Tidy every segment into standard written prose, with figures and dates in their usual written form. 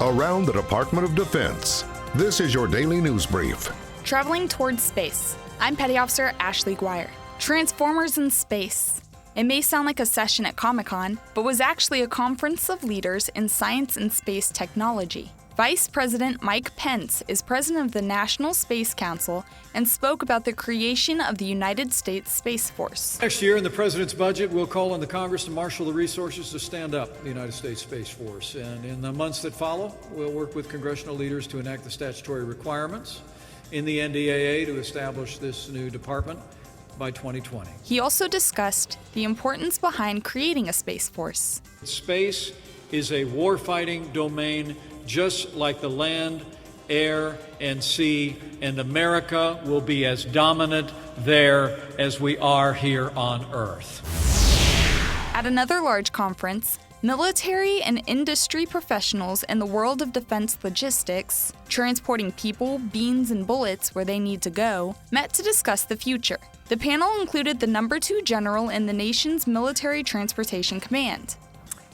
around the Department of Defense. This is your daily news brief. Traveling towards space. I'm Petty Officer Ashley Guire. Transformers in space. It may sound like a session at Comic-Con, but was actually a conference of leaders in science and space technology. Vice President Mike Pence is president of the National Space Council and spoke about the creation of the United States Space Force. Next year in the President's budget, we'll call on the Congress to marshal the resources to stand up the United States Space Force. And in the months that follow, we'll work with congressional leaders to enact the statutory requirements in the NDAA to establish this new department by 2020. He also discussed the importance behind creating a Space Force. Space is a warfighting domain just like the land, air, and sea, and America will be as dominant there as we are here on Earth. At another large conference, military and industry professionals in the world of defense logistics, transporting people, beans, and bullets where they need to go, met to discuss the future. The panel included the number 2 general in the nation's Military Transportation Command.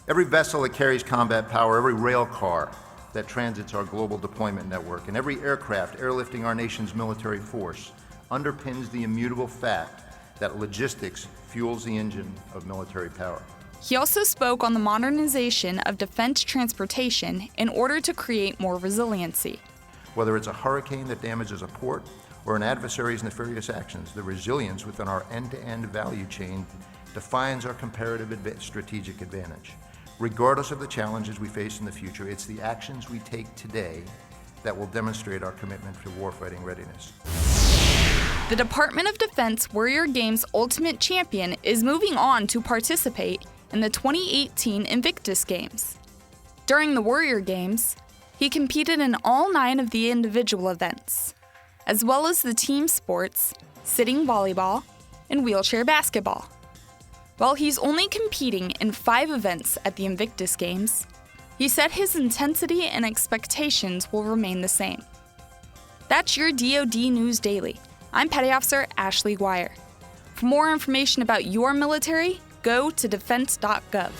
Every vessel that carries combat power, every rail car that transits our global deployment network, and every aircraft airlifting our nation's military force underpins the immutable fact that logistics fuels the engine of military power. He also spoke on the modernization of defense transportation in order to create more resiliency. Whether it's a hurricane that damages a port or an adversary's nefarious actions, the resilience within our end-to-end value chain defines our comparative strategic advantage. Regardless of the challenges we face in the future, it's the actions we take today that will demonstrate our commitment to warfighting readiness. The Department of Defense Warrior Games Ultimate Champion is moving on to participate in the 2018 Invictus Games. During the Warrior Games, he competed in all 9 of the individual events, as well as the team sports, sitting volleyball, and wheelchair basketball. While he's only competing in 5 events at the Invictus Games, he said his intensity and expectations will remain the same. That's your DoD News Daily. I'm Petty Officer Ashley Guire. For more information about your military, go to defense.gov.